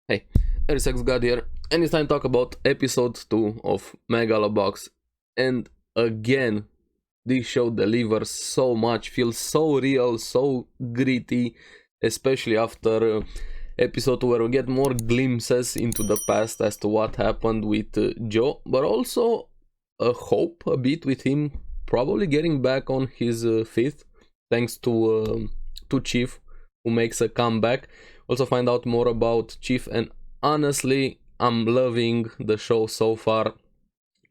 Hey, ARESxGOD here, and it's time to talk about episode 2 of Megalo box. And again, this show delivers so much, feels so real, so gritty, especially after episode 2 where we get more glimpses into the past as to what happened with Joe, but also a hope a bit with him probably getting back on his feet thanks to Chief, who makes a comeback. Also find out more about Chief, and honestly, I'm loving the show so far.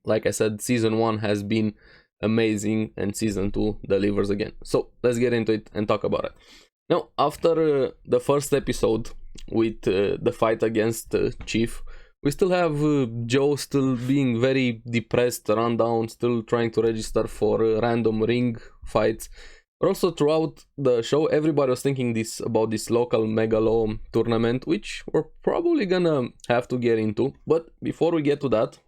Like I said, season 1 has been amazing and season 2 delivers again. So let's get into it and talk about it. Now, after the first episode with the fight against Chief, we still have Joe still being very depressed, run down, still trying to register for random ring fights. But also throughout the show, everybody was thinking about this local Megalo tournament, which we're probably gonna have to get into. But before we get to that,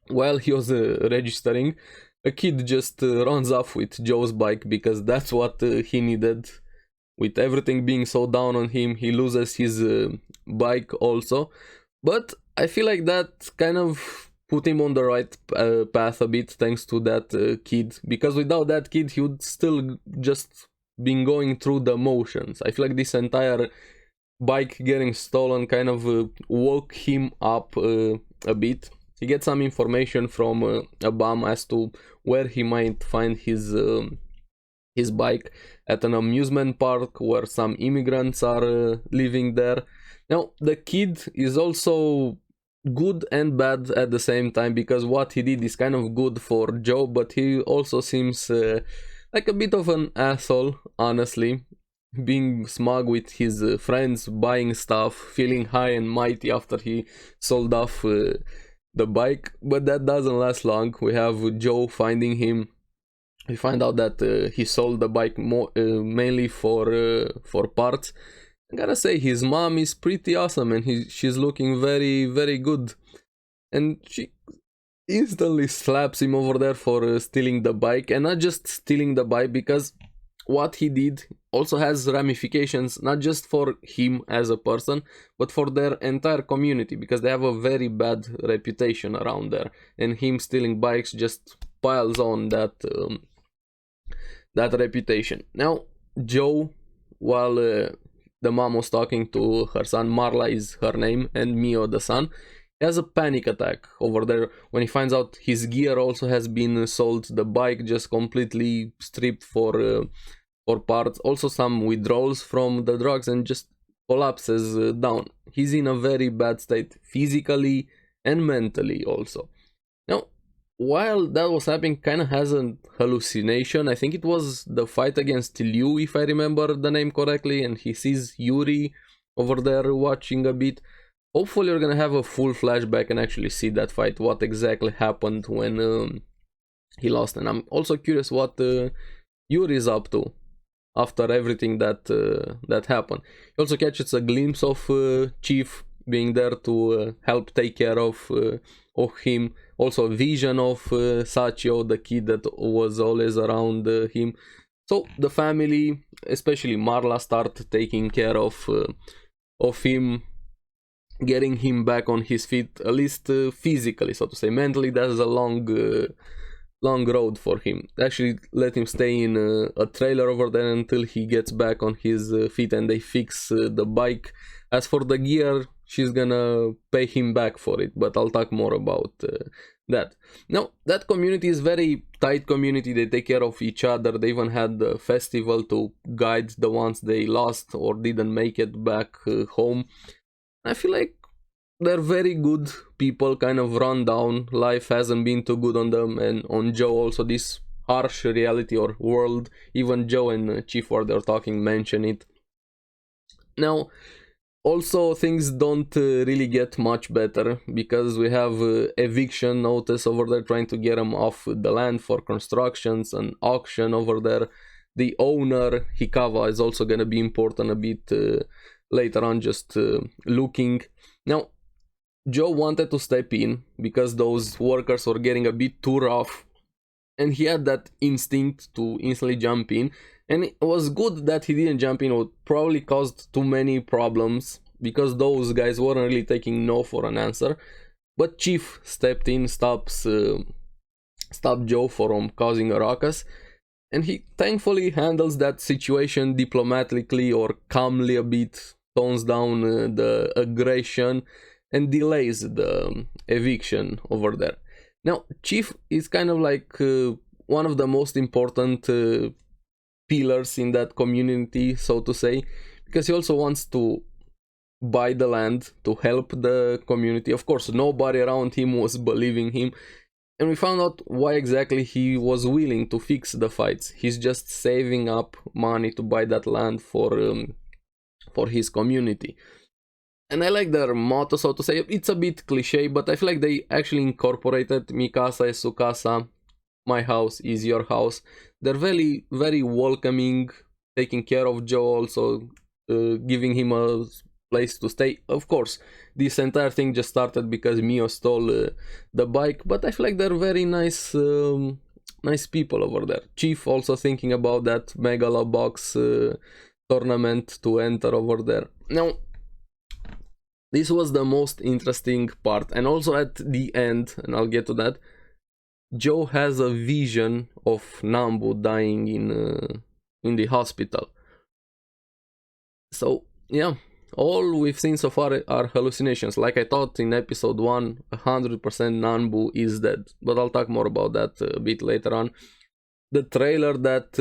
while he was registering, a kid just runs off with Joe's bike because that's what he needed. With everything being so down on him, he loses his bike also. But I feel like that kind of put him on the right path a bit thanks to that kid, because without that kid he would still just been going through the motions. I feel like this entire bike getting stolen kind of woke him up a bit. He gets some information from a bum as to where he might find his bike at an amusement park where some immigrants are living there. Now, the kid is also good and bad at the same time, because what he did is kind of good for Joe, but he also seems like a bit of an asshole, honestly. Being smug with his friends, buying stuff, feeling high and mighty after he sold off the bike, but that doesn't last long. We have Joe finding him. We find out that he sold the bike mainly for parts. I gotta say, his mom is pretty awesome, and she's looking very, very good. And she instantly slaps him over there for stealing the bike, and not just stealing the bike, because what he did also has ramifications, not just for him as a person, but for their entire community, because they have a very bad reputation around there, and him stealing bikes just piles on that reputation. Now, Joe, while the mom was talking to her son, Marla is her name, and Mio the son, he has a panic attack over there when he finds out his gear also has been sold, the bike just completely stripped for parts, also some withdrawals from the drugs, and just collapses down. He's in a very bad state, physically and mentally also. Now, while that was happening, kind of has a hallucination. I think it was the fight against Liu, if I remember the name correctly, and he sees Yuri over there watching a bit. Hopefully you're gonna have a full flashback and actually see that fight, what exactly happened when he lost. And I'm also curious what Yuri is up to after everything that happened. He also catches a glimpse of Chief being there to help take care of him. Also a vision of Sachio, the kid that was always around him. So the family, especially Marla, start taking care of him, getting him back on his feet, at least physically, so to say. Mentally, that's a long road for him. Actually, let him stay in a trailer over there until he gets back on his feet and they fix the bike. As for the gear, she's gonna pay him back for it, but I'll talk more about that. Now, that community is very tight community. They take care of each other. They even had a festival to guide the ones they lost or didn't make it back home. I feel like they're very good people, kind of run down. Life hasn't been too good on them, and on Joe also, this harsh reality or world. Even Joe and Chief, while they're talking, mention it. Now, also, things don't really get much better, because we have eviction notice over there trying to get them off the land for constructions, and auction over there. The owner, Hikawa, is also going to be important a bit later on, just looking. Now, Joe wanted to step in because those workers were getting a bit too rough, and he had that instinct to instantly jump in. And it was good that he didn't jump in. It would probably caused too many problems because those guys weren't really taking no for an answer. But Chief stepped in, stopped Joe from causing a ruckus, and he thankfully handles that situation diplomatically or calmly a bit, tones down the aggression, and delays the eviction over there. Now, Chief is kind of like one of the most important pillars in that community, so to say, because he also wants to buy the land to help the community. Of course, nobody around him was believing him, and we found out why exactly he was willing to fix the fights. He's just saving up money to buy that land for his community. And I like their motto, so to say. It's a bit cliche, but I feel like they actually incorporated Mi casa es su casa, my house is your house. They're very, very welcoming, taking care of Joe, also giving him a place to stay. Of course, this entire thing just started because Mio stole the bike, but I feel like they're very nice nice people over there. Chief also thinking about that Megalo box tournament to enter over there. Now, this was the most interesting part, and also at the end, and I'll get to that, Joe has a vision of Nanbu dying in the hospital. So yeah, all we've seen so far are hallucinations. Like I thought in episode 1, 100% Nanbu is dead, but I'll talk more about that a bit later on. The trailer that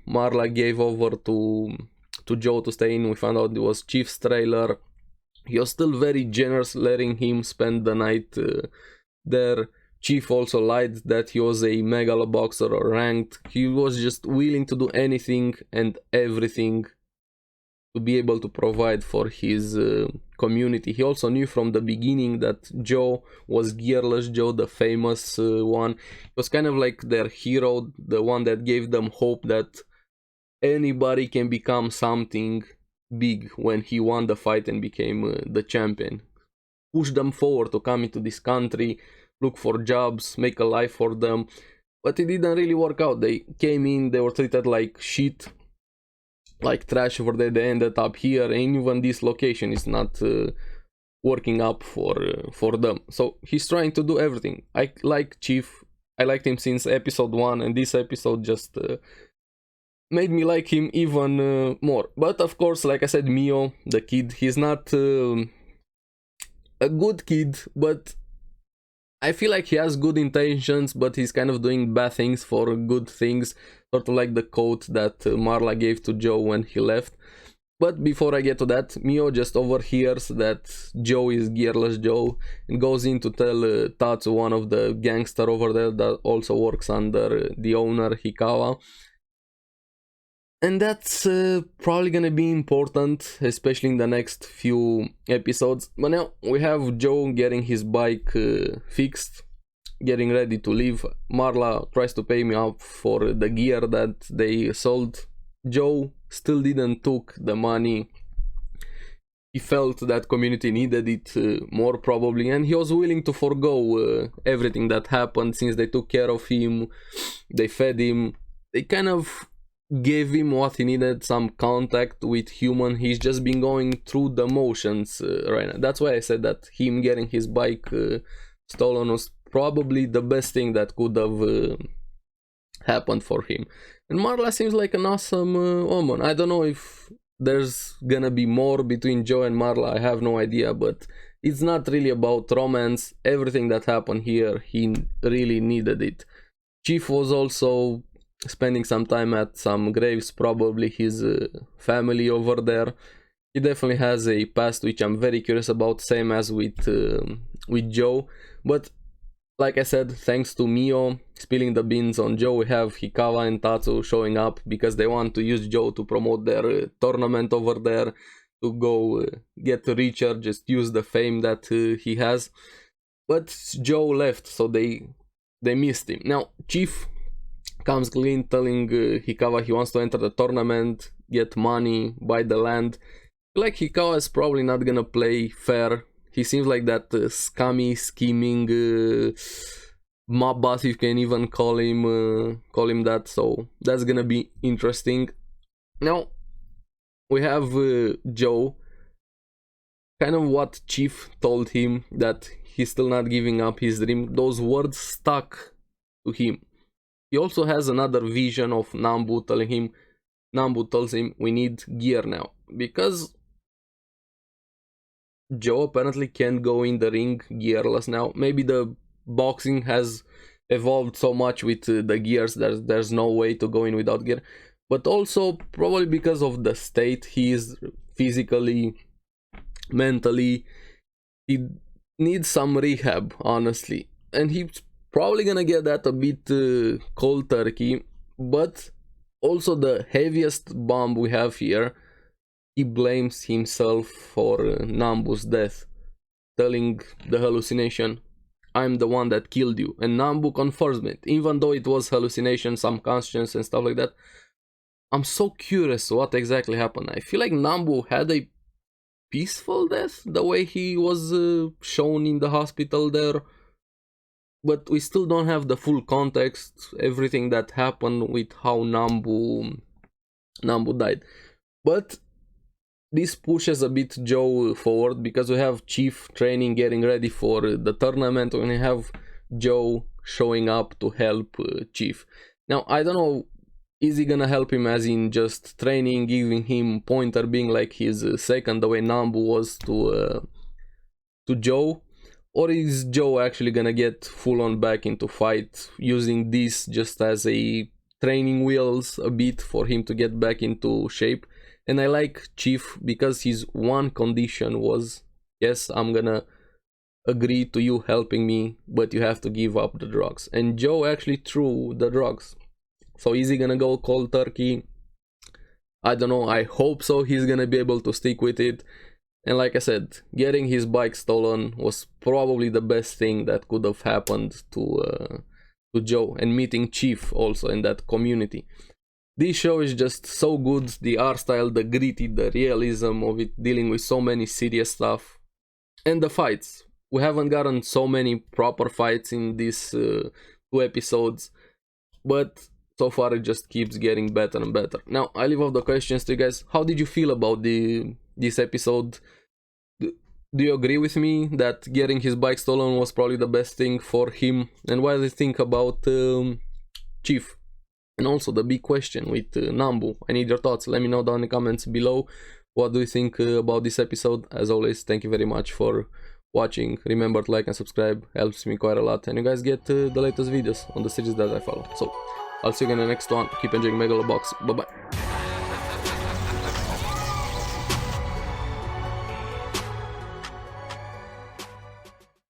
Marla gave over to Joe to stay in, we found out it was Chief's trailer. He was still very generous, letting him spend the night there. Chief also lied that he was a Megalo boxer or ranked. He was just willing to do anything and everything to be able to provide for his community. He also knew from the beginning that Joe was Gearless Joe, the famous one. He was kind of like their hero, the one that gave them hope that anybody can become something big when he won the fight and became the champion. Pushed them forward to come into this country, look for jobs, make a life for them, but it didn't really work out. They came in, they were treated like shit, like trash over there. They ended up here, and even this location is not working up for them. So he's trying to do everything. I like Chief. I liked him since episode 1, and this episode just made me like him even more. But of course, like I said, Mio, the kid, he's not a good kid, but I feel like he has good intentions, but he's kind of doing bad things for good things, sort of like the quote that Marla gave to Joe when he left. But before I get to that, Mio just overhears that Joe is Gearless Joe and goes in to tell Tatsu, one of the gangster over there that also works under the owner Hikawa. And that's probably gonna be important, especially in the next few episodes. But now we have Joe getting his bike fixed, getting ready to leave. Marla tries to pay me up for the gear that they sold. Joe still didn't took the money. He felt that community needed it more probably, and he was willing to forego everything that happened since they took care of him, they fed him, they kind of gave him what he needed, some contact with human. He's just been going through the motions right now. That's why I said that him getting his bike stolen was probably the best thing that could have happened for him. And Marla seems like an awesome woman. I don't know if there's gonna be more between Joe and Marla, I have no idea, but it's not really about romance. Everything that happened here, he really needed it. Chief was also spending some time at some graves, probably his family over there. He definitely has a past which I'm very curious about, same as with Joe. But like I said, thanks to Mio spilling the beans on Joe, we have Hikawa and Tatsu showing up because they want to use Joe to promote their tournament over there, to go get richer, just use the fame that he has. But Joe left, so they missed him. Now Chief comes clean, telling Hikawa he wants to enter the tournament, get money, buy the land. Like Hikawa is probably not gonna play fair. He seems like that scummy, scheming mob boss, you can even call him that. So that's gonna be interesting. Now we have Joe kind of what Chief told him, that he's still not giving up his dream. Those words stuck to him. He also has another vision of Nanbu tells him we need gear now, because Joe apparently can't go in the ring gearless now. Maybe the boxing has evolved so much with the gears that there's no way to go in without gear, but also probably because of the state he is physically, mentally. He needs some rehab, honestly, and he's probably gonna get that a bit cold turkey. But also the heaviest bomb we have here, he blames himself for Nanbu's death, telling the hallucination, I'm the one that killed you. And Nanbu confirms it, even though it was hallucination, some conscience and stuff like that. I'm so curious what exactly happened. I feel like Nanbu had a peaceful death, the way he was shown in the hospital there, but we still don't have the full context, everything that happened with how Nanbu died. But this pushes a bit Joe forward, because we have Chief training, getting ready for the tournament, and we have Joe showing up to help Chief. Now, I don't know, is he gonna help him as in just training, giving him pointer, being like his second, the way Nanbu was to Joe? Or is Joe actually gonna get full on back into fight, using this just as a training wheels a bit for him to get back into shape? And I like Chief because his one condition was, yes, I'm gonna agree to you helping me, but you have to give up the drugs. And Joe actually threw the drugs. So is he gonna go cold turkey? I don't know, I hope so. He's gonna be able to stick with it. And like I said, getting his bike stolen was probably the best thing that could have happened to Joe, and meeting Chief also in that community. This show is just so good, the art style, the gritty, the realism of it, dealing with so many serious stuff. And the fights. We haven't gotten so many proper fights in these 2 episodes, but so far it just keeps getting better and better. Now, I leave off the questions to you guys. How did you feel about this episode? Do you agree with me that getting his bike stolen was probably the best thing for him? And what do you think about Chief? And also the big question with Nanbu. I need your thoughts. Let me know down in the comments below. What do you think about this episode? As always, thank you very much for watching. Remember to like and subscribe. Helps me quite a lot. And you guys get the latest videos on the series that I follow. So, I'll see you again in the next one. Keep enjoying Megalo box. Bye bye.